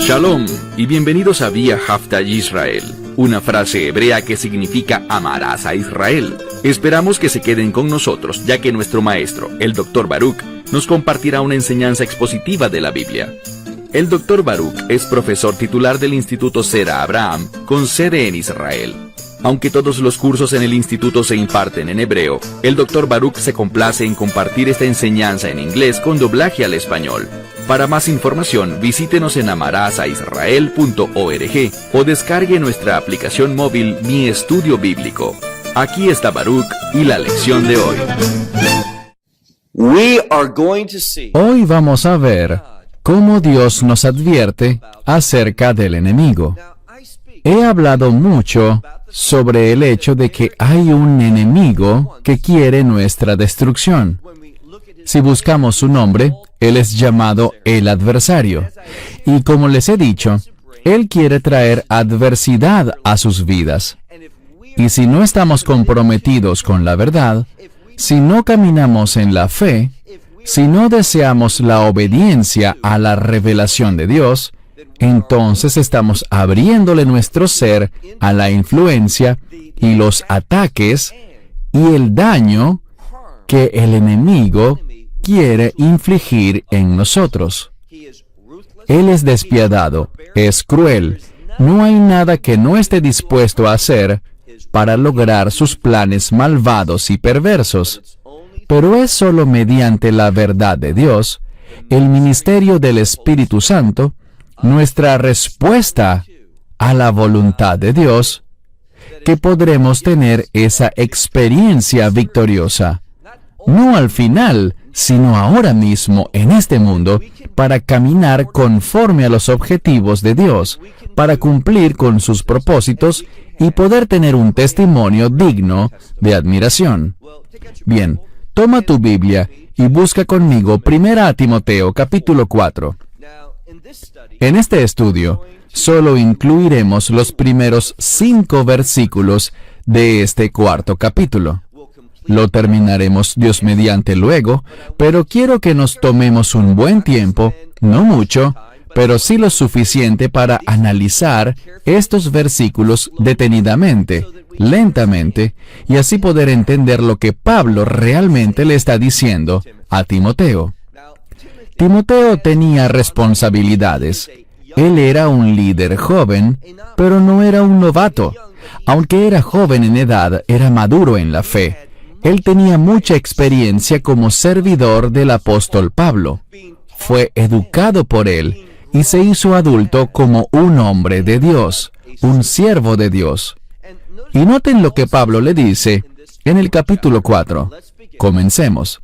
Shalom y bienvenidos a Vía Hafta Yisrael, una frase hebrea que significa amarás a Israel. Esperamos que se queden con nosotros, ya que nuestro maestro, el Dr. Baruch, nos compartirá una enseñanza expositiva de la Biblia. El Dr. Baruch es profesor titular del Instituto Zera Abraham, con sede en Israel. Aunque todos los cursos en el instituto se imparten en hebreo, el Dr. Baruch se complace en compartir esta enseñanza en inglés con doblaje al español. Para más información, visítenos en amarasaisrael.org o descargue nuestra aplicación móvil Mi Estudio Bíblico. Aquí está Baruch y la lección de hoy. Hoy vamos a ver cómo Dios nos advierte acerca del enemigo. He hablado mucho sobre el hecho de que hay un enemigo que quiere nuestra destrucción. Si buscamos su nombre, él es llamado el adversario. Y como les he dicho, él quiere traer adversidad a sus vidas. Y si no estamos comprometidos con la verdad, si no caminamos en la fe, si no deseamos la obediencia a la revelación de Dios, entonces estamos abriéndole nuestro ser a la influencia y los ataques y el daño que el enemigo quiere infligir en nosotros. Él es despiadado, es cruel. No hay nada que no esté dispuesto a hacer para lograr sus planes malvados y perversos. Pero es solo mediante la verdad de Dios, el ministerio del Espíritu Santo, nuestra respuesta a la voluntad de Dios, que podremos tener esa experiencia victoriosa. No al final, sino ahora mismo en este mundo, para caminar conforme a los objetivos de Dios, para cumplir con sus propósitos y poder tener un testimonio digno de admiración. Bien, toma tu Biblia y busca conmigo 1 Timoteo capítulo 4. En este estudio, solo incluiremos los primeros 5 versículos de este cuarto capítulo. Lo terminaremos Dios mediante luego, pero quiero que nos tomemos un buen tiempo, no mucho, pero sí lo suficiente para analizar estos versículos detenidamente, lentamente, y así poder entender lo que Pablo realmente le está diciendo a Timoteo. Timoteo tenía responsabilidades. Él era un líder joven, pero no era un novato. Aunque era joven en edad, era maduro en la fe. Él tenía mucha experiencia como servidor del apóstol Pablo. Fue educado por él y se hizo adulto como un hombre de Dios, un siervo de Dios. Y noten lo que Pablo le dice en el capítulo 4. Comencemos.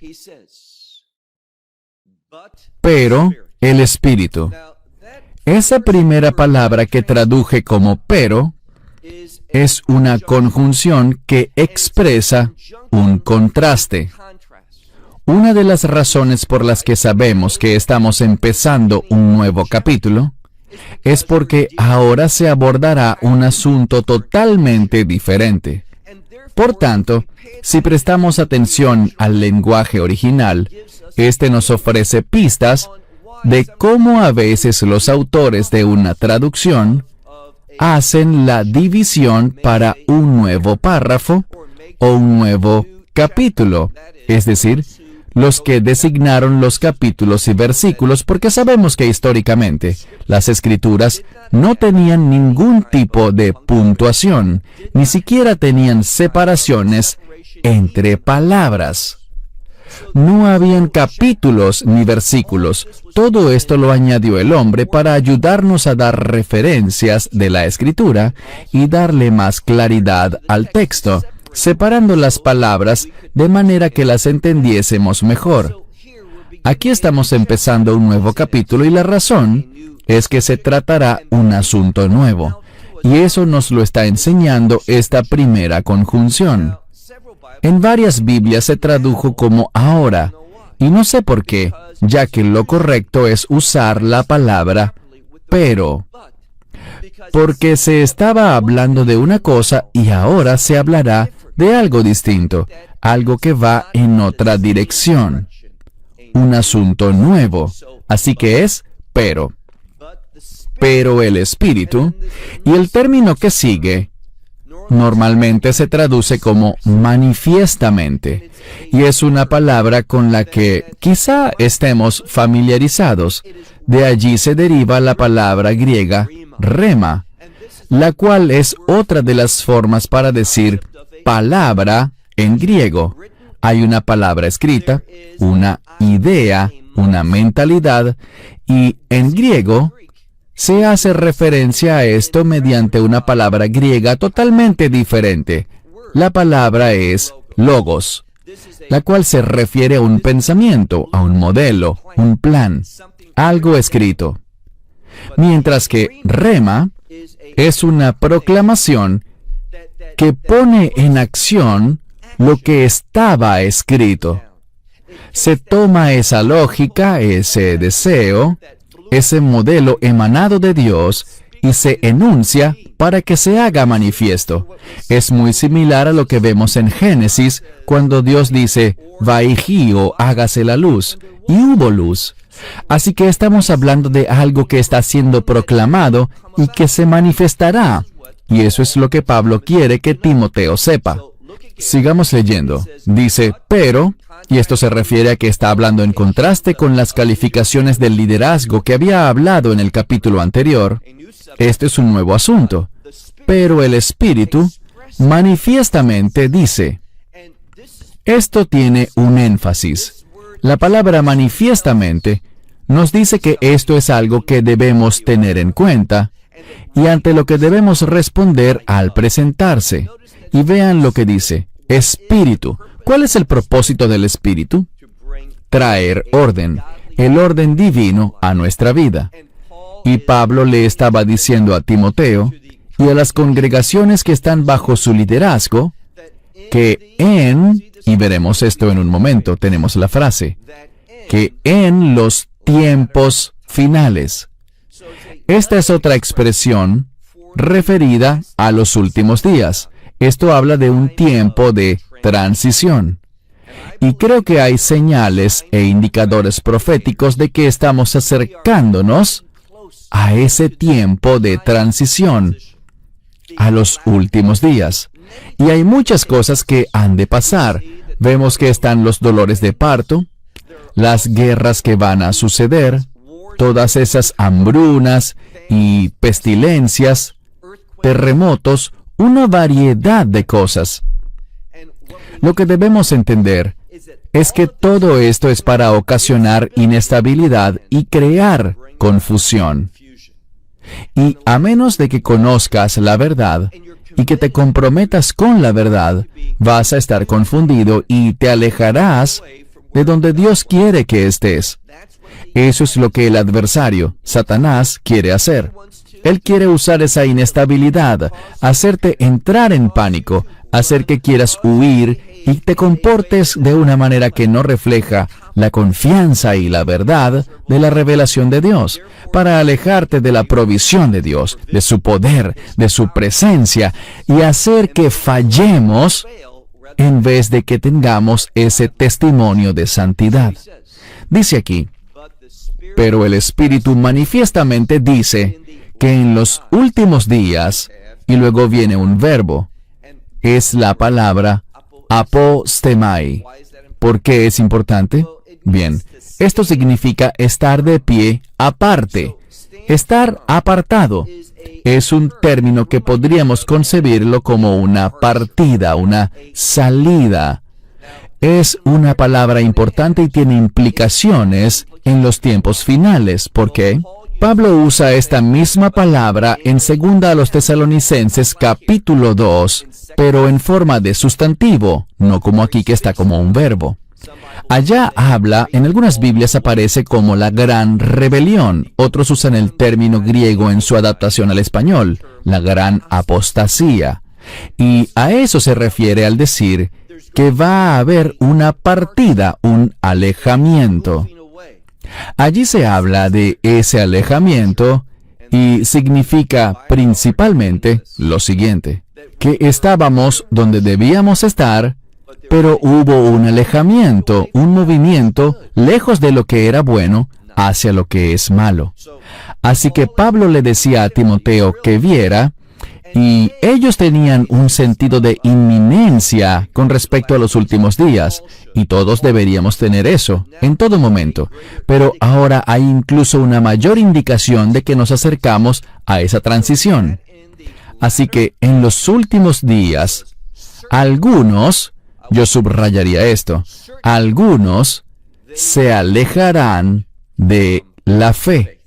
Pero el Espíritu. Esa primera palabra que traduje como pero es una conjunción que expresa un contraste. Una de las razones por las que sabemos que estamos empezando un nuevo capítulo es porque ahora se abordará un asunto totalmente diferente. Por tanto, si prestamos atención al lenguaje original, este nos ofrece pistas de cómo a veces los autores de una traducción hacen la división para un nuevo párrafo o un nuevo capítulo, es decir, los que designaron los capítulos y versículos, porque sabemos que históricamente las Escrituras no tenían ningún tipo de puntuación, ni siquiera tenían separaciones entre palabras. No habían capítulos ni versículos. Todo esto lo añadió el hombre para ayudarnos a dar referencias de la Escritura y darle más claridad al texto, separando las palabras de manera que las entendiésemos mejor. Aquí estamos empezando un nuevo capítulo y la razón es que se tratará un asunto nuevo. Y eso nos lo está enseñando esta primera conjunción. En varias Biblias se tradujo como ahora, y no sé por qué, ya que lo correcto es usar la palabra pero, porque se estaba hablando de una cosa y ahora se hablará de algo distinto, algo que va en otra dirección, un asunto nuevo, así que es pero. pero el Espíritu, y el término que sigue normalmente se traduce como manifiestamente, y es una palabra con la que quizá estemos familiarizados. De allí se deriva la palabra griega rema, la cual es otra de las formas para decir palabra en griego. Hay una palabra escrita, una idea, una mentalidad, y en griego se hace referencia a esto mediante una palabra griega totalmente diferente. La palabra es logos, la cual se refiere a un pensamiento, a un modelo, un plan, algo escrito. Mientras que rema es una proclamación que pone en acción lo que estaba escrito. Se toma esa lógica, ese deseo, ese modelo emanado de Dios, y se enuncia para que se haga manifiesto. Es muy similar a lo que vemos en Génesis, cuando Dios dice, Vaihi, o hágase la luz, y hubo luz. Así que estamos hablando de algo que está siendo proclamado y que se manifestará. Y eso es lo que Pablo quiere que Timoteo sepa. Sigamos leyendo. Dice, pero, y esto se refiere a que está hablando en contraste con las calificaciones del liderazgo que había hablado en el capítulo anterior. Este es un nuevo asunto. Pero el Espíritu manifiestamente dice. Esto tiene un énfasis. La palabra manifiestamente nos dice que esto es algo que debemos tener en cuenta y ante lo que debemos responder al presentarse. Y vean lo que dice, Espíritu. ¿Cuál es el propósito del Espíritu? Traer orden, el orden divino a nuestra vida. Y Pablo le estaba diciendo a Timoteo y a las congregaciones que están bajo su liderazgo, que y veremos esto en un momento, tenemos la frase, que en los tiempos finales. Esta es otra expresión referida a los últimos días. Esto habla de un tiempo de transición. Y creo que hay señales e indicadores proféticos de que estamos acercándonos a ese tiempo de transición, a los últimos días. Y hay muchas cosas que han de pasar. Vemos que están los dolores de parto, las guerras que van a suceder, todas esas hambrunas y pestilencias, terremotos, una variedad de cosas. Lo que debemos entender es que todo esto es para ocasionar inestabilidad y crear confusión. Y a menos de que conozcas la verdad y que te comprometas con la verdad, vas a estar confundido y te alejarás de donde Dios quiere que estés. Eso es lo que el adversario, Satanás, quiere hacer. Él quiere usar esa inestabilidad, hacerte entrar en pánico, hacer que quieras huir y te comportes de una manera que no refleja la confianza y la verdad de la revelación de Dios, para alejarte de la provisión de Dios, de su poder, de su presencia, y hacer que fallemos en vez de que tengamos ese testimonio de santidad. Dice aquí, pero el Espíritu manifiestamente dice que en los últimos días, y luego viene un verbo, es la palabra apostemai. ¿Por qué es importante? Bien, esto significa estar de pie aparte, estar apartado. Es un término que podríamos concebirlo como una partida, una salida. Es una palabra importante y tiene implicaciones en los tiempos finales. ¿Por qué? Pablo usa esta misma palabra en 2 a los Tesalonicenses capítulo 2, pero en forma de sustantivo, no como aquí que está como un verbo. Allá habla, en algunas Biblias aparece como la gran rebelión. Otros usan el término griego en su adaptación al español, la gran apostasía. Y a eso se refiere al decir que va a haber una partida, un alejamiento. Allí se habla de ese alejamiento y significa principalmente lo siguiente, que estábamos donde debíamos estar, pero hubo un alejamiento, un movimiento lejos de lo que era bueno hacia lo que es malo. Así que Pablo le decía a Timoteo que viera, y ellos tenían un sentido de inminencia con respecto a los últimos días, y todos deberíamos tener eso en todo momento. Pero ahora hay incluso una mayor indicación de que nos acercamos a esa transición. Así que en los últimos días, algunos, yo subrayaría esto, algunos se alejarán de la fe.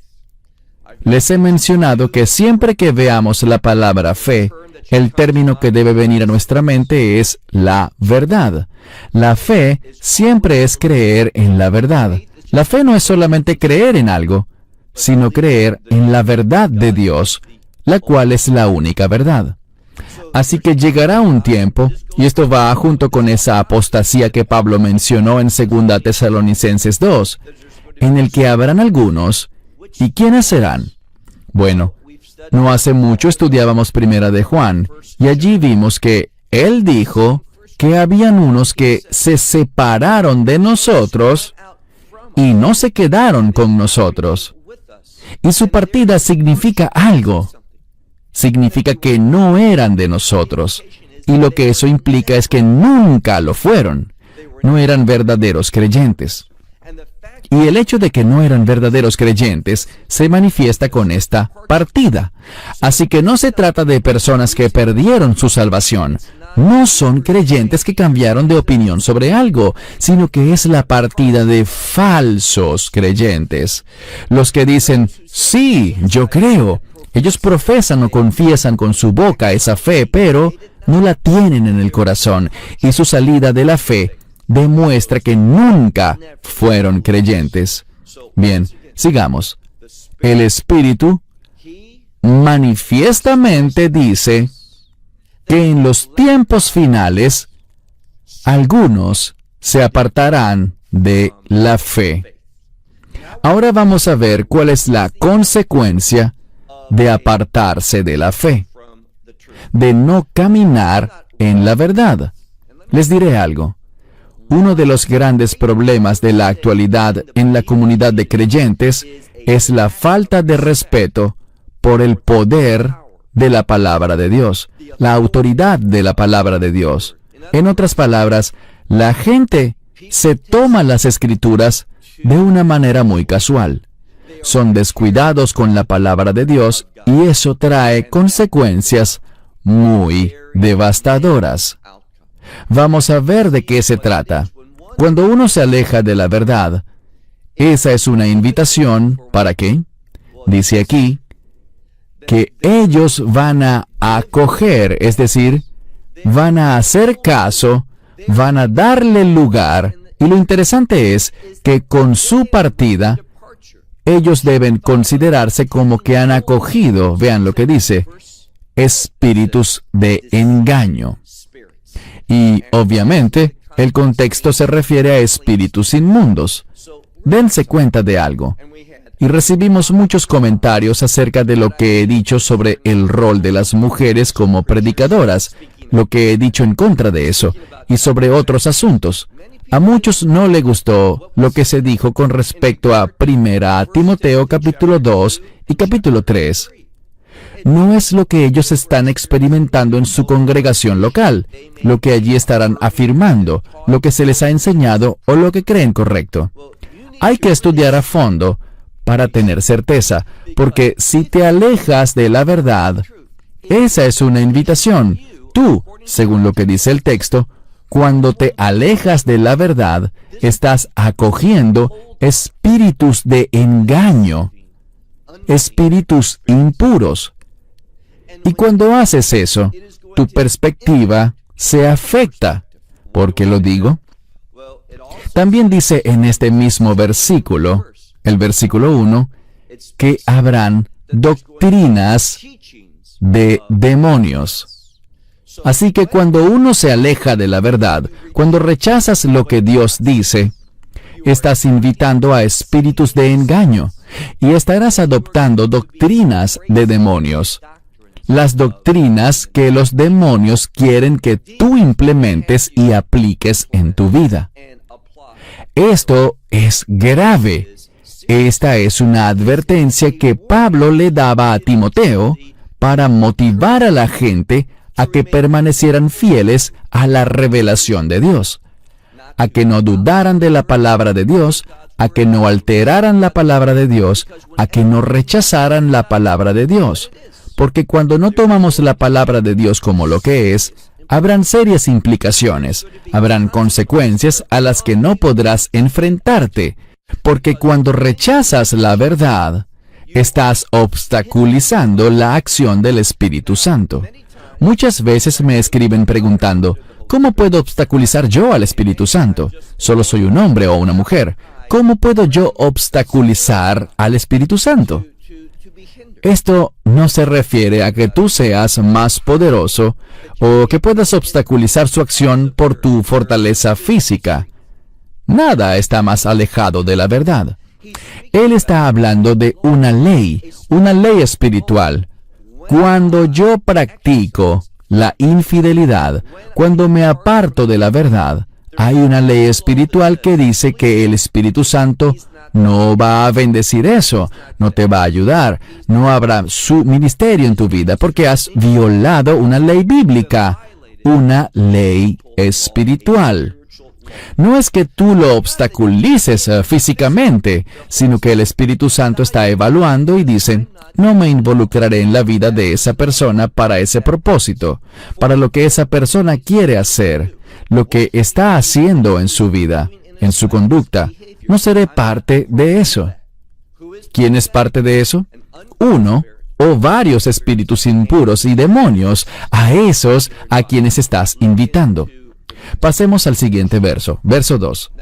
Les he mencionado que siempre que veamos la palabra fe, el término que debe venir a nuestra mente es la verdad. La fe siempre es creer en la verdad. La fe no es solamente creer en algo, sino creer en la verdad de Dios, la cual es la única verdad. Así que llegará un tiempo, y esto va junto con esa apostasía que Pablo mencionó en 2 Tesalonicenses 2, en el que habrán algunos. ¿Y quiénes serán? Bueno, no hace mucho estudiábamos Primera de Juan, y allí vimos que él dijo que habían unos que se separaron de nosotros y no se quedaron con nosotros. Y su partida significa algo. Significa que no eran de nosotros. Y lo que eso implica es que nunca lo fueron. No eran verdaderos creyentes. Y el hecho de que no eran verdaderos creyentes se manifiesta con esta partida. Así que no se trata de personas que perdieron su salvación. No son creyentes que cambiaron de opinión sobre algo, sino que es la partida de falsos creyentes. Los que dicen, sí, yo creo. Ellos profesan o confiesan con su boca esa fe, pero no la tienen en el corazón, y su salida de la fe demuestra que nunca fueron creyentes. Bien, sigamos. El Espíritu manifiestamente dice que en los tiempos finales algunos se apartarán de la fe. Ahora vamos a ver cuál es la consecuencia de apartarse de la fe, de no caminar en la verdad. Les diré algo. Uno de los grandes problemas de la actualidad en la comunidad de creyentes es la falta de respeto por el poder de la palabra de Dios, la autoridad de la palabra de Dios. En otras palabras, la gente se toma las Escrituras de una manera muy casual. Son descuidados con la palabra de Dios y eso trae consecuencias muy devastadoras. Vamos a ver de qué se trata. Cuando uno se aleja de la verdad, esa es una invitación, ¿para qué? Dice aquí, que ellos van a acoger, es decir, van a hacer caso, van a darle lugar, y lo interesante es que con su partida, ellos deben considerarse como que han acogido, vean lo que dice, espíritus de engaño. Y, obviamente, el contexto se refiere a espíritus inmundos. Dense cuenta de algo. Y recibimos muchos comentarios acerca de lo que he dicho sobre el rol de las mujeres como predicadoras, lo que he dicho en contra de eso, y sobre otros asuntos. A muchos no le gustó lo que se dijo con respecto a 1 Timoteo capítulo 2 y capítulo 3. No es lo que ellos están experimentando en su congregación local, lo que allí estarán afirmando, lo que se les ha enseñado o lo que creen correcto. Hay que estudiar a fondo para tener certeza, porque si te alejas de la verdad, esa es una invitación. Tú, según lo que dice el texto, cuando te alejas de la verdad, estás acogiendo espíritus de engaño, espíritus impuros. Y cuando haces eso, tu perspectiva se afecta. ¿Por qué lo digo? También dice en este mismo versículo, el versículo 1, que habrán doctrinas de demonios. Así que cuando uno se aleja de la verdad, cuando rechazas lo que Dios dice, estás invitando a espíritus de engaño y estarás adoptando doctrinas de demonios. Las doctrinas que los demonios quieren que tú implementes y apliques en tu vida. Esto es grave. Esta es una advertencia que Pablo le daba a Timoteo para motivar a la gente a que permanecieran fieles a la revelación de Dios, a que no dudaran de la palabra de Dios, a que no alteraran la palabra de Dios, a que no rechazaran la palabra de Dios. Porque cuando no tomamos la palabra de Dios como lo que es, habrán serias implicaciones, habrán consecuencias a las que no podrás enfrentarte, porque cuando rechazas la verdad, estás obstaculizando la acción del Espíritu Santo. Muchas veces me escriben preguntando, ¿cómo puedo obstaculizar yo al Espíritu Santo? Solo soy un hombre o una mujer. ¿Cómo puedo yo obstaculizar al Espíritu Santo? Esto no se refiere a que tú seas más poderoso o que puedas obstaculizar su acción por tu fortaleza física. Nada está más alejado de la verdad. Él está hablando de una ley espiritual. Cuando yo practico la infidelidad, cuando me aparto de la verdad, hay una ley espiritual que dice que el Espíritu Santo no va a bendecir eso, no te va a ayudar, no habrá su ministerio en tu vida porque has violado una ley bíblica, una ley espiritual. No es que tú lo obstaculices físicamente, sino que el Espíritu Santo está evaluando y dice, no me involucraré en la vida de esa persona para ese propósito, para lo que esa persona quiere hacer, lo que está haciendo en su vida, en su conducta. No seré parte de eso. ¿Quién es parte de eso? Uno o varios espíritus impuros y demonios, a esos a quienes estás invitando. Pasemos al siguiente verso, verso 2.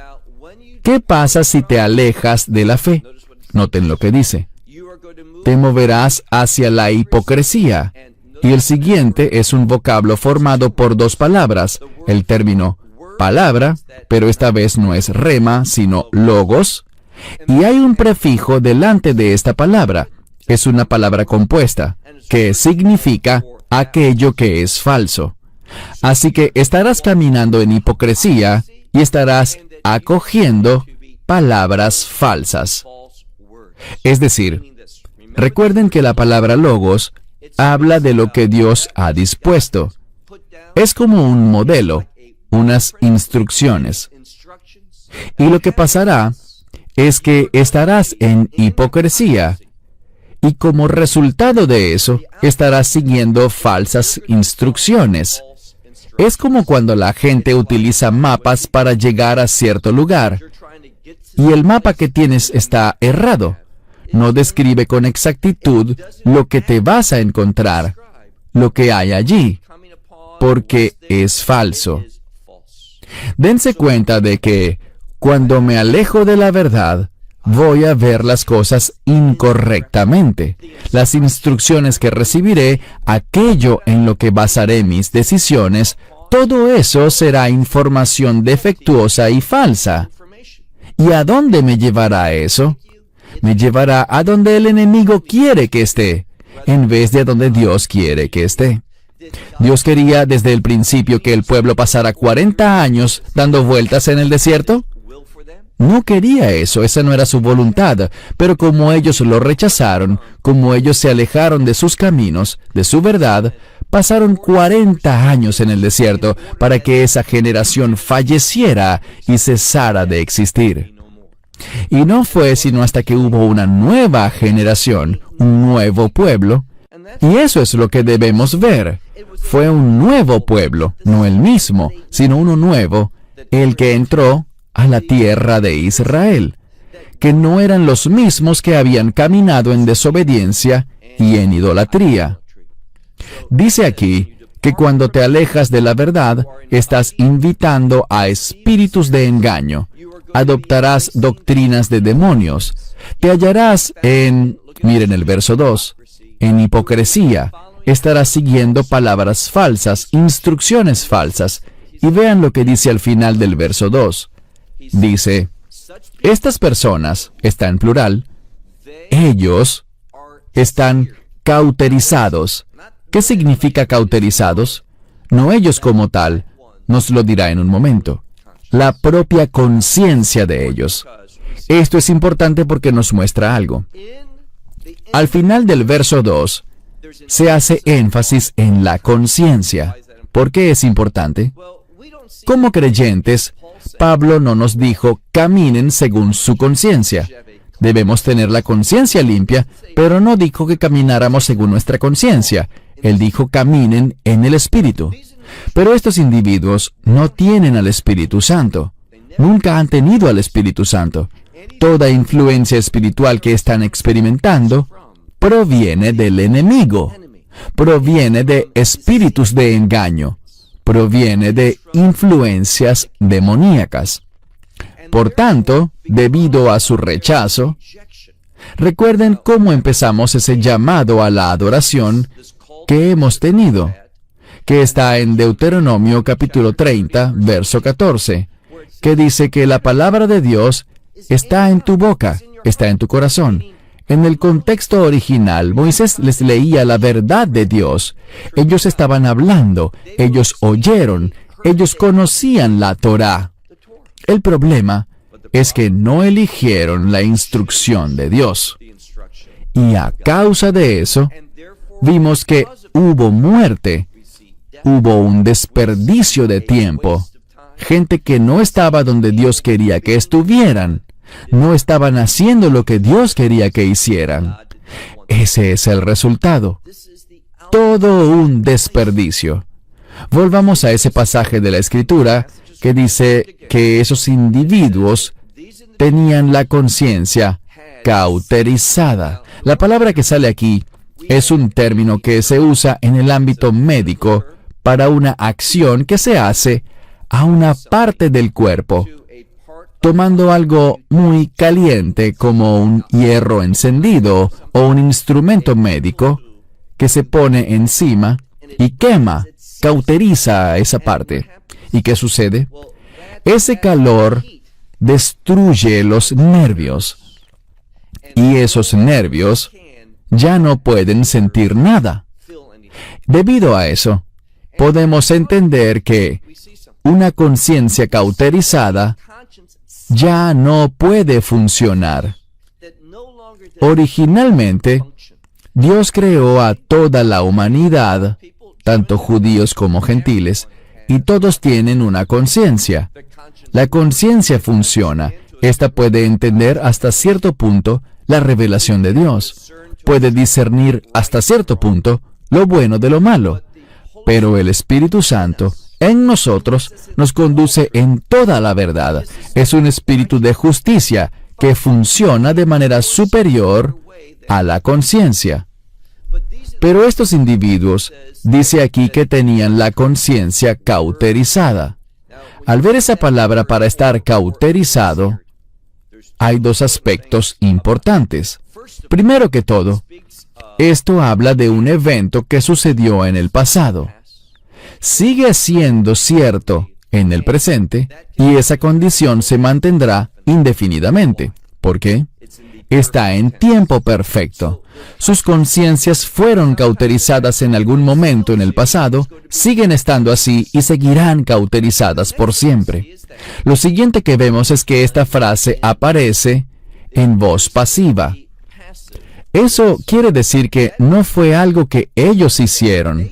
¿Qué pasa si te alejas de la fe? Noten lo que dice. Te moverás hacia la hipocresía. Y el siguiente es un vocablo formado por dos palabras. El término palabra, pero esta vez no es rema, sino logos. Y hay un prefijo delante de esta palabra. Es una palabra compuesta, que significa aquello que es falso. Así que estarás caminando en hipocresía y estarás acogiendo palabras falsas. Es decir, recuerden que la palabra logos habla de lo que Dios ha dispuesto. Es como un modelo, unas instrucciones. Y lo que pasará es que estarás en hipocresía y como resultado de eso estarás siguiendo falsas instrucciones. Es como cuando la gente utiliza mapas para llegar a cierto lugar y el mapa que tienes está errado. No describe con exactitud lo que te vas a encontrar, lo que hay allí, porque es falso. Dense cuenta de que cuando me alejo de la verdad, voy a ver las cosas incorrectamente. Las instrucciones que recibiré, aquello en lo que basaré mis decisiones, todo eso será información defectuosa y falsa. ¿Y a dónde me llevará eso? Me llevará a donde el enemigo quiere que esté, en vez de a donde Dios quiere que esté. ¿Dios quería desde el principio que el pueblo pasara 40 años dando vueltas en el desierto? No quería eso, esa no era su voluntad, pero como ellos lo rechazaron, como ellos se alejaron de sus caminos, de su verdad, pasaron 40 años en el desierto para que esa generación falleciera y cesara de existir. Y no fue sino hasta que hubo una nueva generación, un nuevo pueblo, y eso es lo que debemos ver. Fue un nuevo pueblo, no el mismo, sino uno nuevo, el que entró a la tierra de Israel, que no eran los mismos que habían caminado en desobediencia y en idolatría. Dice aquí que cuando te alejas de la verdad, estás invitando a espíritus de engaño, adoptarás doctrinas de demonios, te hallarás miren el verso 2, en hipocresía, estarás siguiendo palabras falsas, instrucciones falsas, y vean lo que dice al final del verso 2. Dice, estas personas, está en plural, ellos están cauterizados. ¿Qué significa cauterizados? No ellos como tal, nos lo dirá en un momento. La propia conciencia de ellos. Esto es importante porque nos muestra algo. Al final del verso 2, se hace énfasis en la conciencia. ¿Por qué es importante? Como creyentes, Pablo no nos dijo, caminen según su conciencia. Debemos tener la conciencia limpia, pero no dijo que camináramos según nuestra conciencia. Él dijo, caminen en el Espíritu. Pero estos individuos no tienen al Espíritu Santo. Nunca han tenido al Espíritu Santo. Toda influencia espiritual que están experimentando proviene del enemigo. Proviene de espíritus de engaño. Proviene de influencias demoníacas. Por tanto, debido a su rechazo, recuerden cómo empezamos ese llamado a la adoración que hemos tenido, que está en Deuteronomio capítulo 30, verso 14, que dice que la palabra de Dios está en tu boca, está en tu corazón. En el contexto original, Moisés les leía la verdad de Dios. Ellos estaban hablando, ellos oyeron, ellos conocían la Torá. El problema es que no eligieron la instrucción de Dios. Y a causa de eso, vimos que hubo muerte, hubo un desperdicio de tiempo. Gente que no estaba donde Dios quería que estuvieran. No estaban haciendo lo que Dios quería que hicieran. Ese es el resultado. Todo un desperdicio. Volvamos a ese pasaje de la Escritura que dice que esos individuos tenían la conciencia cauterizada. La palabra que sale aquí es un término que se usa en el ámbito médico para una acción que se hace a una parte del cuerpo, tomando algo muy caliente como un hierro encendido o un instrumento médico que se pone encima y quema, cauteriza esa parte. ¿Y qué sucede? Ese calor destruye los nervios y esos nervios ya no pueden sentir nada. Debido a eso, podemos entender que una conciencia cauterizada ya no puede funcionar. Originalmente, Dios creó a toda la humanidad, tanto judíos como gentiles, y todos tienen una conciencia. La conciencia funciona. Esta puede entender hasta cierto punto la revelación de Dios. Puede discernir hasta cierto punto lo bueno de lo malo. Pero el Espíritu Santo en nosotros nos conduce en toda la verdad. Es un espíritu de justicia que funciona de manera superior a la conciencia. Pero estos individuos, dice aquí que tenían la conciencia cauterizada. Al ver esa palabra para estar cauterizado, hay dos aspectos importantes. Primero que todo, esto habla de un evento que sucedió en el pasado. Sigue siendo cierto en el presente y esa condición se mantendrá indefinidamente. ¿Por qué? Está en tiempo perfecto. Sus conciencias fueron cauterizadas en algún momento en el pasado, siguen estando así y seguirán cauterizadas por siempre. Lo siguiente que vemos es que esta frase aparece en voz pasiva. Eso quiere decir que no fue algo que ellos hicieron,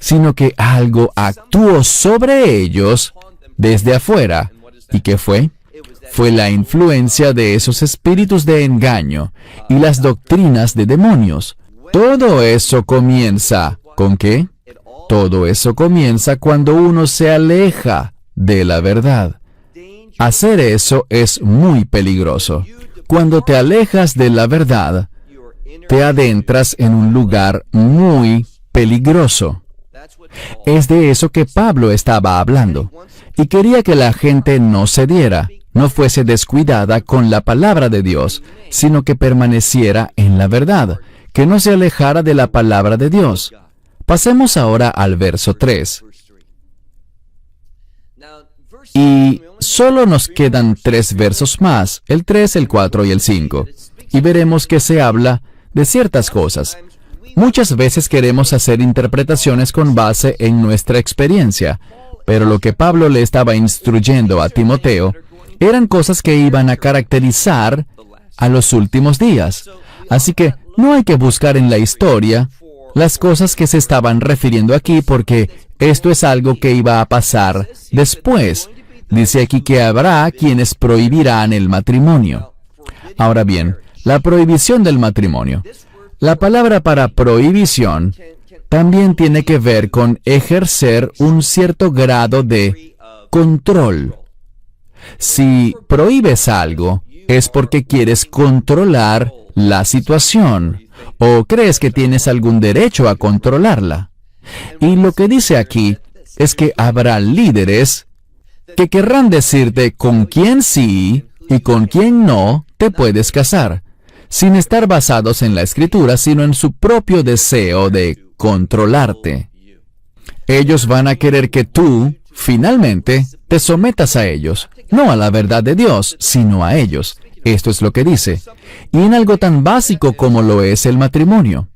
sino que algo actuó sobre ellos desde afuera. ¿Y qué fue? Fue la influencia de esos espíritus de engaño y las doctrinas de demonios. Todo eso comienza, ¿con qué? Todo eso comienza cuando uno se aleja de la verdad. Hacer eso es muy peligroso. Cuando te alejas de la verdad, te adentras en un lugar muy peligroso. Es de eso que Pablo estaba hablando, y quería que la gente no cediera, no fuese descuidada con la palabra de Dios, sino que permaneciera en la verdad, que no se alejara de la palabra de Dios. Pasemos ahora al verso 3. Y solo nos quedan 3 versos más, el 3, el 4 y el 5, y veremos que se habla de ciertas cosas. Muchas veces queremos hacer interpretaciones con base en nuestra experiencia, pero lo que Pablo le estaba instruyendo a Timoteo Eran cosas que iban a caracterizar a los últimos días. Así que no hay que buscar en la historia las cosas que se estaban refiriendo aquí, porque esto es algo que iba a pasar después. Dice aquí que habrá quienes prohibirán el matrimonio. Ahora bien, la prohibición del matrimonio. La palabra para prohibición también tiene que ver con ejercer un cierto grado de control. Si prohíbes algo, es porque quieres controlar la situación o crees que tienes algún derecho a controlarla. Y lo que dice aquí es que habrá líderes que querrán decirte con quién sí y con quién no te puedes casar, sin estar basados en la Escritura, sino en su propio deseo de controlarte. Ellos van a querer que tú, finalmente, te sometas a ellos, no a la verdad de Dios, sino a ellos. Esto es lo que dice. Y en algo tan básico como lo es el matrimonio.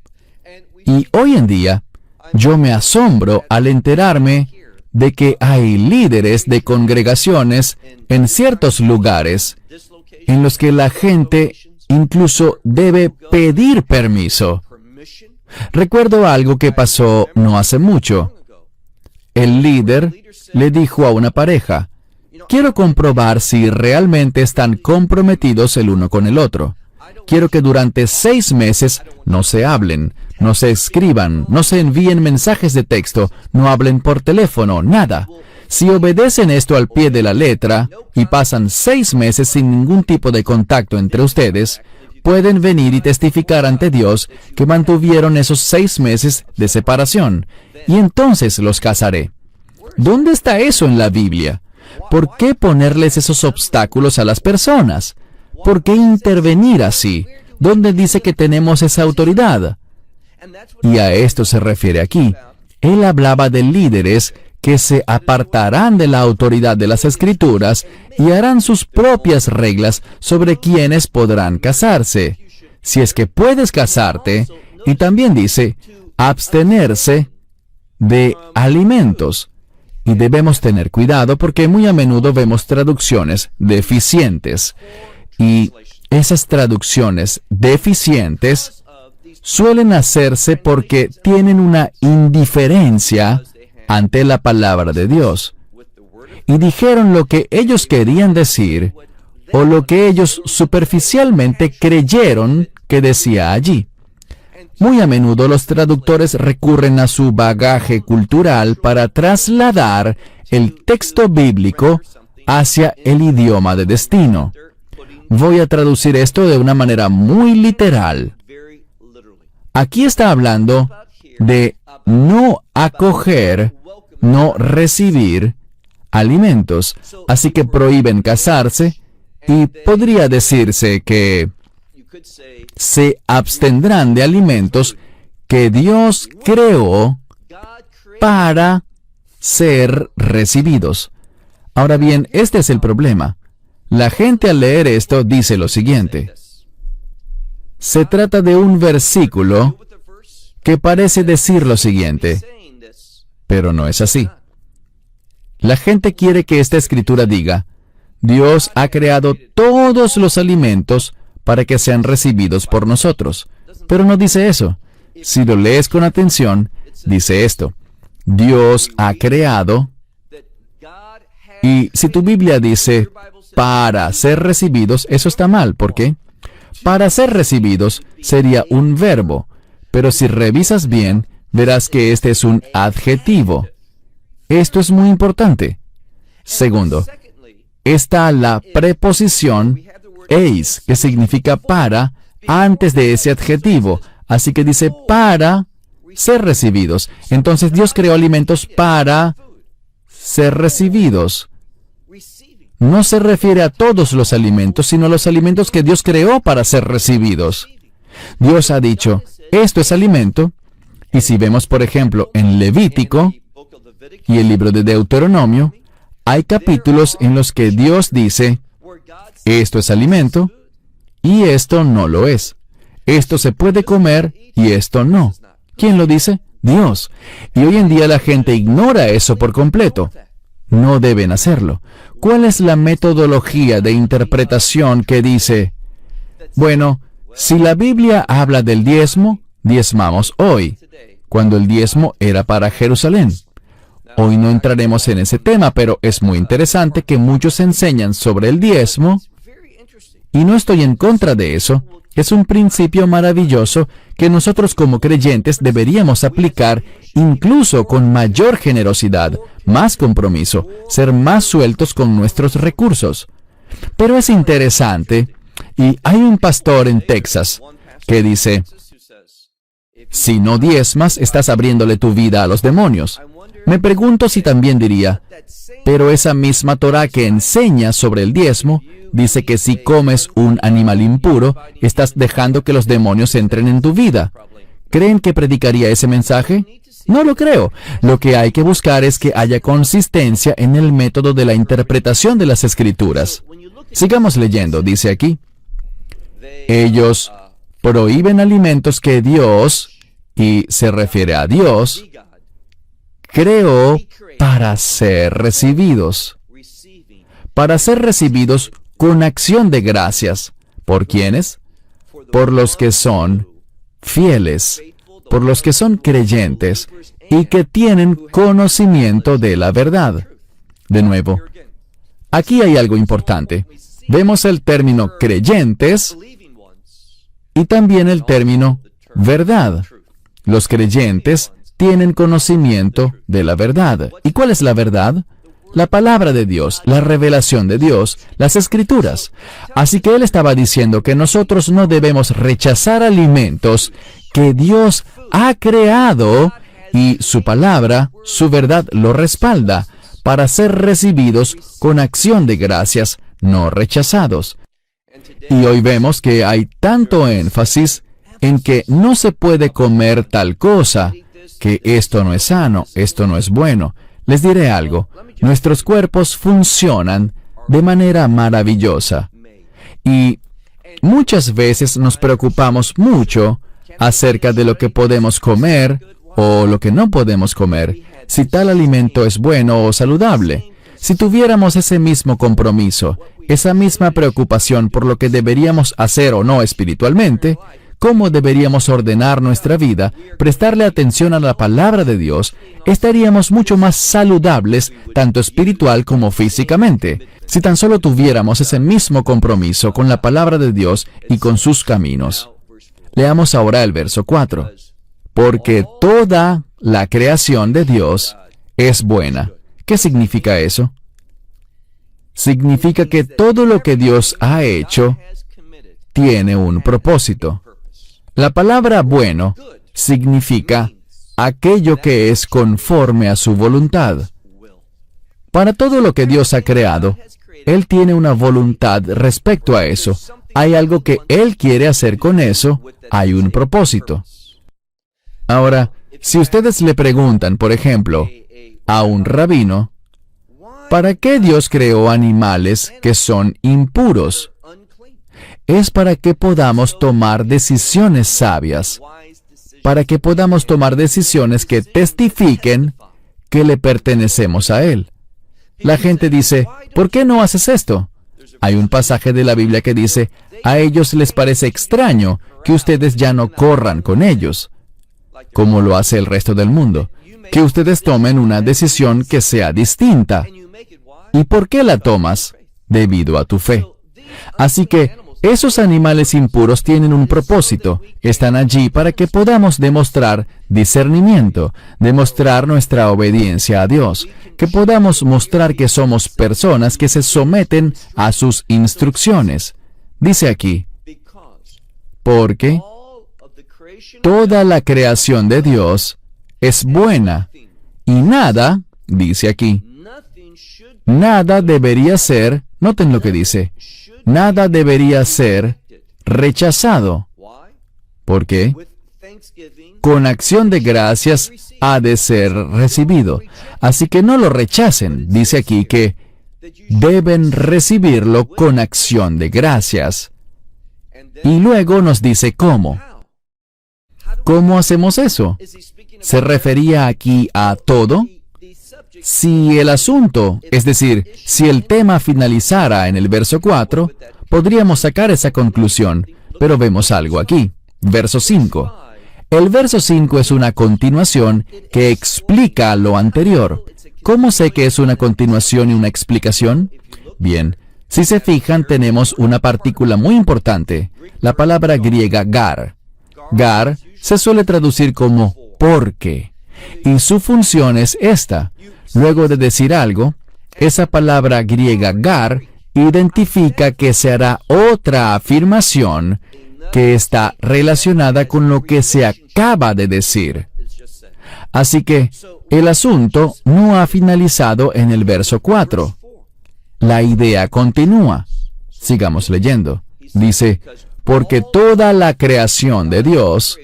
Y hoy en día, yo me asombro al enterarme de que hay líderes de congregaciones en ciertos lugares en los que la gente incluso debe pedir permiso. Recuerdo algo que pasó no hace mucho. El líder le dijo a una pareja: quiero comprobar si realmente están comprometidos el uno con el otro. Quiero que durante 6 meses no se hablen, no se escriban, no se envíen mensajes de texto, no hablen por teléfono, nada. Si obedecen esto al pie de la letra y pasan 6 meses sin ningún tipo de contacto entre ustedes, pueden venir y testificar ante Dios que mantuvieron esos 6 meses de separación, y entonces los casaré. ¿Dónde está eso en la Biblia? ¿Por qué ponerles esos obstáculos a las personas? ¿Por qué intervenir así? ¿Dónde dice que tenemos esa autoridad? Y a esto se refiere aquí. Él hablaba de líderes que se apartarán de la autoridad de las Escrituras y harán sus propias reglas sobre quiénes podrán casarse. Si es que puedes casarte, y también dice, abstenerse de alimentos. Y debemos tener cuidado porque muy a menudo vemos traducciones deficientes. Y esas traducciones deficientes suelen hacerse porque tienen una indiferencia ante la palabra de Dios. Y dijeron lo que ellos querían decir o lo que ellos superficialmente creyeron que decía allí. Muy a menudo los traductores recurren a su bagaje cultural para trasladar el texto bíblico hacia el idioma de destino. Voy a traducir esto de una manera muy literal. Aquí está hablando de no acoger, no recibir alimentos, así que prohíben casarse, y podría decirse que se abstendrán de alimentos que Dios creó para ser recibidos. Ahora bien, este es el problema. La gente al leer esto dice lo siguiente. Se trata de un versículo que parece decir lo siguiente, pero no es así. La gente quiere que esta escritura diga, Dios ha creado todos los alimentos para que sean recibidos por nosotros. Pero no dice eso. Si lo lees con atención, dice esto. Dios ha creado, y si tu Biblia dice para ser recibidos, eso está mal. ¿Por qué? Para ser recibidos sería un verbo, pero si revisas bien, verás que este es un adjetivo. Esto es muy importante. Segundo, está la preposición eis, que significa para, antes de ese adjetivo. Así que dice para ser recibidos. Entonces Dios creó alimentos para ser recibidos. No se refiere a todos los alimentos, sino a los alimentos que Dios creó para ser recibidos. Dios ha dicho, esto es alimento, y si vemos, por ejemplo, en Levítico y el libro de Deuteronomio, hay capítulos en los que Dios dice, esto es alimento, y esto no lo es. Esto se puede comer, y esto no. ¿Quién lo dice? Dios. Y hoy en día la gente ignora eso por completo. no deben hacerlo. ¿Cuál es la metodología de interpretación que dice, bueno, si la Biblia habla del diezmo, diezmamos hoy, cuando el diezmo era para Jerusalén? Hoy no entraremos en ese tema, pero es muy interesante que muchos enseñan sobre el diezmo, y no estoy en contra de eso. Es un principio maravilloso que nosotros como creyentes deberíamos aplicar incluso con mayor generosidad, más compromiso, ser más sueltos con nuestros recursos. Pero es interesante, y hay un pastor en Texas que dice, si no diezmas, estás abriéndole tu vida a los demonios. Me pregunto si también diría, pero esa misma Torá que enseña sobre el diezmo, dice que si comes un animal impuro, estás dejando que los demonios entren en tu vida. ¿Creen que predicaría ese mensaje? No lo creo. Lo que hay que buscar es que haya consistencia en el método de la interpretación de las Escrituras. Sigamos leyendo, dice aquí. Ellos prohíben alimentos que Dios, y se refiere a Dios, creó para ser recibidos. Para ser recibidos con acción de gracias. ¿Por quiénes? Por los que son fieles, por los que son creyentes y que tienen conocimiento de la verdad. De nuevo, aquí hay algo importante. Vemos el término creyentes y también el término verdad. Los creyentes tienen conocimiento de la verdad. ¿Y cuál es la verdad? La palabra de Dios, la revelación de Dios, las Escrituras. Así que él estaba diciendo que nosotros no debemos rechazar alimentos que Dios ha creado y su palabra, su verdad lo respalda, para ser recibidos con acción de gracias, no rechazados. Y hoy vemos que hay tanto énfasis en que no se puede comer tal cosa, que esto no es sano, esto no es bueno. Les diré algo, nuestros cuerpos funcionan de manera maravillosa. Y muchas veces nos preocupamos mucho acerca de lo que podemos comer o lo que no podemos comer, si tal alimento es bueno o saludable. Si tuviéramos ese mismo compromiso, esa misma preocupación por lo que deberíamos hacer o no espiritualmente, cómo deberíamos ordenar nuestra vida, prestarle atención a la palabra de Dios, estaríamos mucho más saludables, tanto espiritual como físicamente, si tan solo tuviéramos ese mismo compromiso con la palabra de Dios y con sus caminos. Leamos ahora el verso 4. Porque toda la creación de Dios es buena. ¿Qué significa eso? Significa que todo lo que Dios ha hecho tiene un propósito. La palabra bueno significa aquello que es conforme a su voluntad. Para todo lo que Dios ha creado, Él tiene una voluntad respecto a eso. Hay algo que Él quiere hacer con eso, hay un propósito. Ahora, si ustedes le preguntan, por ejemplo, a un rabino, ¿para qué Dios creó animales que son impuros? Es para que podamos tomar decisiones sabias, para que podamos tomar decisiones que testifiquen que le pertenecemos a Él. La gente dice, ¿por qué no haces esto? Hay un pasaje de la Biblia que dice, a ellos les parece extraño que ustedes ya no corran con ellos, como lo hace el resto del mundo, que ustedes tomen una decisión que sea distinta. ¿Y por qué la tomas? Debido a tu fe. Así que esos animales impuros tienen un propósito. Están allí para que podamos demostrar discernimiento, demostrar nuestra obediencia a Dios, que podamos mostrar que somos personas que se someten a sus instrucciones. Dice aquí, porque toda la creación de Dios es buena y nada, dice aquí, nada debería ser, noten lo que dice, nada debería ser rechazado. ¿Por qué? Con acción de gracias ha de ser recibido. Así que no lo rechacen. Dice aquí que deben recibirlo con acción de gracias. Y luego nos dice cómo. ¿Cómo hacemos eso? ¿Se refería aquí a todo? si el asunto, es decir, si el tema finalizara en el verso 4, podríamos sacar esa conclusión, pero vemos algo aquí. Verso 5. El verso 5 es una continuación que explica lo anterior. ¿Cómo sé que es una continuación y una explicación? Bien, si se fijan, tenemos una partícula muy importante, la palabra griega gar. Gar se suele traducir como porque, y su función es esta. Luego de decir algo, esa palabra griega gar identifica que se hará otra afirmación que está relacionada con lo que se acaba de decir. Así que el asunto no ha finalizado en el verso 4. La idea continúa. Sigamos leyendo. Dice, porque toda la creación de Dios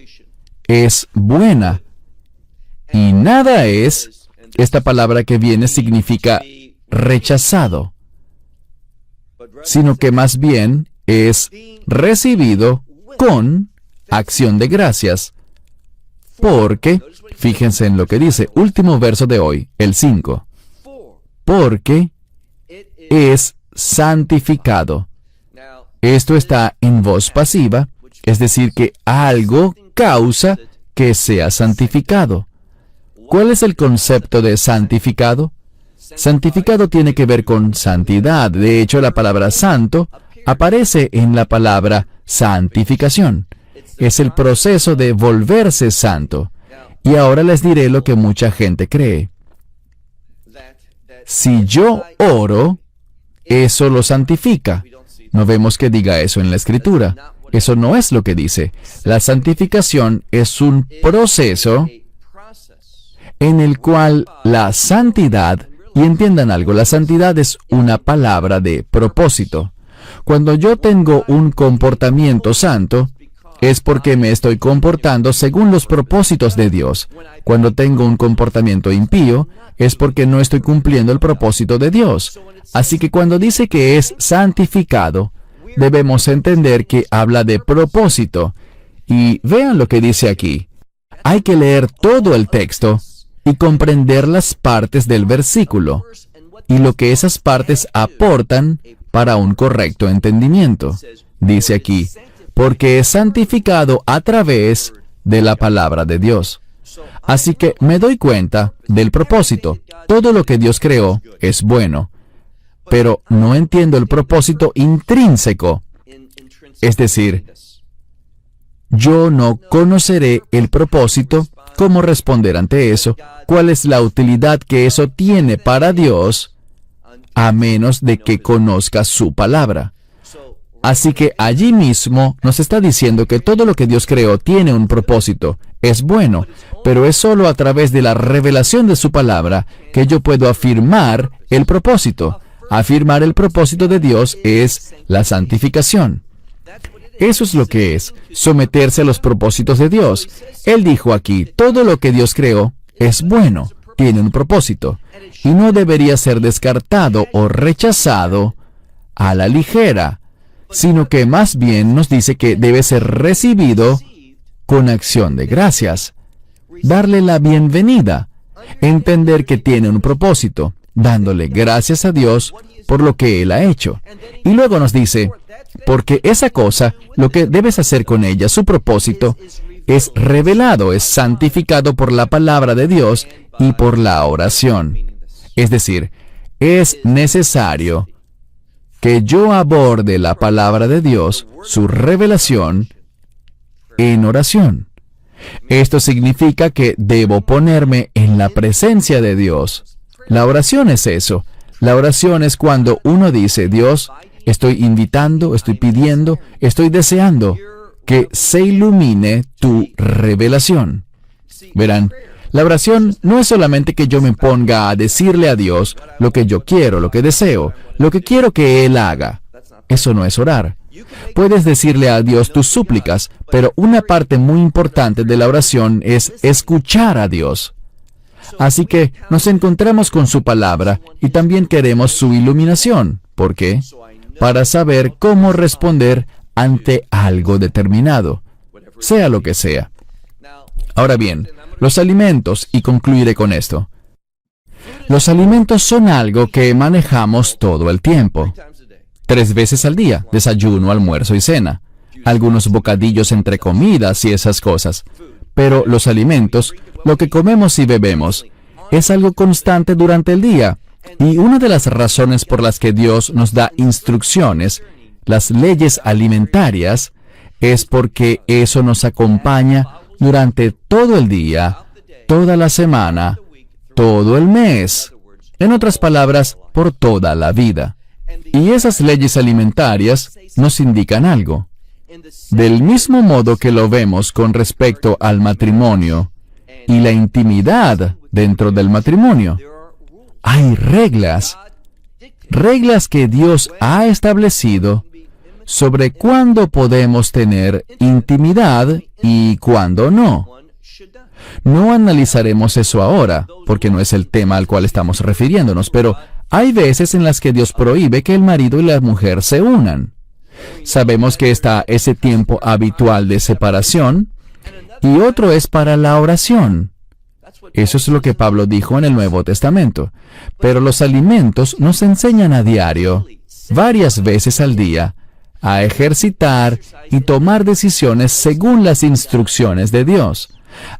es buena. Y nada es, esta palabra que viene significa rechazado, sino que más bien es recibido con acción de gracias. Porque, fíjense en lo que dice, último verso de hoy, el 5. Porque es santificado. Esto está en voz pasiva, es decir, que algo causa que sea santificado. ¿Cuál es el concepto de santificado? Santificado tiene que ver con santidad. De hecho, la palabra santo aparece en la palabra santificación. Es el proceso de volverse santo. Y ahora les diré lo que mucha gente cree. Si yo oro, eso lo santifica. No vemos que diga eso en la Escritura. Eso no es lo que dice. La santificación es un proceso en el cual la santidad, y entiendan algo, la santidad es una palabra de propósito. Cuando yo tengo un comportamiento santo, es porque me estoy comportando según los propósitos de Dios. Cuando tengo un comportamiento impío, es porque no estoy cumpliendo el propósito de Dios. Así que cuando dice que es santificado, debemos entender que habla de propósito. Y vean lo que dice aquí. Hay que leer todo el texto y comprender las partes del versículo y lo que esas partes aportan para un correcto entendimiento. Dice aquí, porque es santificado a través de la palabra de Dios. Así que me doy cuenta del propósito. Todo lo que Dios creó es bueno, pero no entiendo el propósito intrínseco. Es decir, yo no conoceré el propósito, cómo responder ante eso, cuál es la utilidad que eso tiene para Dios, a menos de que conozca su palabra. Así que allí mismo nos está diciendo que todo lo que Dios creó tiene un propósito, es bueno, pero es solo a través de la revelación de su palabra que yo puedo afirmar el propósito. Afirmar el propósito de Dios es la santificación. Eso es lo que es, someterse a los propósitos de Dios. Él dijo aquí, todo lo que Dios creó es bueno, tiene un propósito, y no debería ser descartado o rechazado a la ligera, sino que más bien nos dice que debe ser recibido con acción de gracias. Darle la bienvenida, entender que tiene un propósito, dándole gracias a Dios por lo que Él ha hecho. Y luego nos dice, porque esa cosa, lo que debes hacer con ella, su propósito, es revelado, es santificado por la palabra de Dios y por la oración. Es decir, es necesario que yo aborde la palabra de Dios, su revelación, en oración. Esto significa que debo ponerme en la presencia de Dios. La oración es eso. La oración es cuando uno dice, Dios, estoy invitando, estoy pidiendo, estoy deseando que se ilumine tu revelación. Verán, la oración no es solamente que yo me ponga a decirle a Dios lo que yo quiero, lo que deseo, lo que quiero que Él haga. Eso no es orar. Puedes decirle a Dios tus súplicas, pero una parte muy importante de la oración es escuchar a Dios. Así que nos encontramos con su palabra y también queremos su iluminación. ¿Por qué? Para saber cómo responder ante algo determinado, sea lo que sea. Ahora bien, los alimentos, y concluiré con esto. Los alimentos son algo que manejamos todo el tiempo. 3 veces al día, desayuno, almuerzo y cena. Algunos bocadillos entre comidas y esas cosas. Pero los alimentos, lo que comemos y bebemos, es algo constante durante el día. Y una de las razones por las que Dios nos da instrucciones, las leyes alimentarias, es porque eso nos acompaña durante todo el día, toda la semana, todo el mes. En otras palabras, por toda la vida. Y esas leyes alimentarias nos indican algo. Del mismo modo que lo vemos con respecto al matrimonio y la intimidad dentro del matrimonio, hay reglas que Dios ha establecido sobre cuándo podemos tener intimidad y cuándo no. No analizaremos eso ahora, porque no es el tema al cual estamos refiriéndonos, pero hay veces en las que Dios prohíbe que el marido y la mujer se unan. Sabemos que está ese tiempo habitual de separación, y otro es para la oración. Eso es lo que Pablo dijo en el Nuevo Testamento. Pero los alimentos nos enseñan a diario, varias veces al día, a ejercitar y tomar decisiones según las instrucciones de Dios.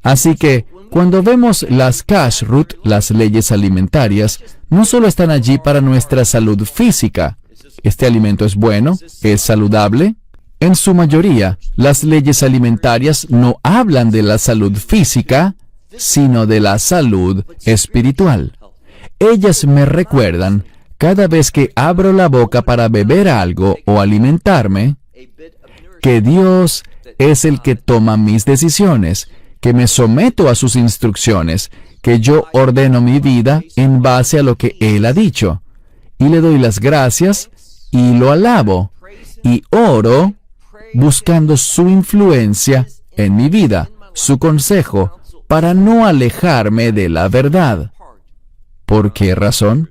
Así que, cuando vemos las kashrut, las leyes alimentarias, no solo están allí para nuestra salud física. ¿Este alimento es bueno? ¿Es saludable? En su mayoría, las leyes alimentarias no hablan de la salud física, sino de la salud espiritual. Ellas me recuerdan, cada vez que abro la boca para beber algo o alimentarme, que Dios es el que toma mis decisiones, que me someto a sus instrucciones, que yo ordeno mi vida en base a lo que Él ha dicho, y le doy las gracias, y lo alabo, y oro buscando su influencia en mi vida, su consejo, para no alejarme de la verdad. ¿Por qué razón?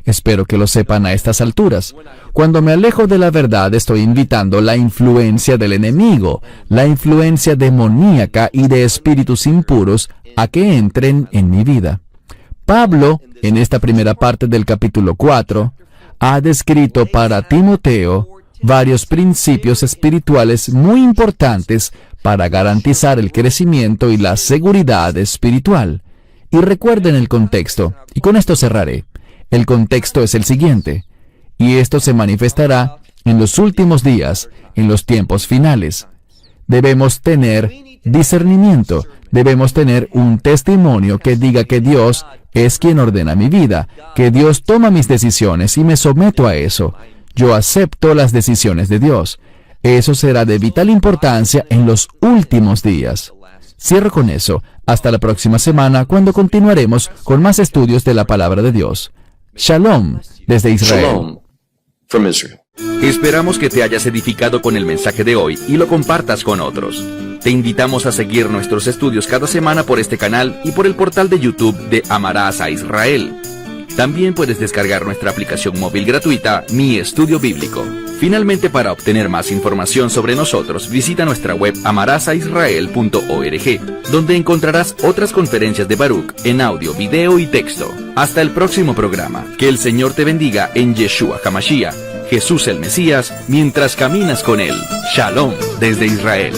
Espero que lo sepan a estas alturas. Cuando me alejo de la verdad, estoy invitando la influencia del enemigo, la influencia demoníaca y de espíritus impuros a que entren en mi vida. Pablo, en esta primera parte del capítulo 4, ha descrito para Timoteo varios principios espirituales muy importantes para garantizar el crecimiento y la seguridad espiritual. Y recuerden el contexto, y con esto cerraré. El contexto es el siguiente, y esto se manifestará en los últimos días, en los tiempos finales. Debemos tener discernimiento, debemos tener un testimonio que diga que Dios es quien ordena mi vida, que Dios toma mis decisiones y me someto a eso. Yo acepto las decisiones de Dios. Eso será de vital importancia en los últimos días. Cierro con eso. Hasta la próxima semana, cuando continuaremos con más estudios de la Palabra de Dios. Shalom, desde Israel. Shalom from Israel. Esperamos que te hayas edificado con el mensaje de hoy y lo compartas con otros. Te invitamos a seguir nuestros estudios cada semana por este canal y por el portal de YouTube de Amarás a Israel. También puedes descargar nuestra aplicación móvil gratuita, Mi Estudio Bíblico. Finalmente, para obtener más información sobre nosotros, visita nuestra web amarasaisrael.org, donde encontrarás otras conferencias de Baruch en audio, video y texto. Hasta el próximo programa. Que el Señor te bendiga en Yeshua HaMashiach, Jesús el Mesías, mientras caminas con Él. Shalom desde Israel.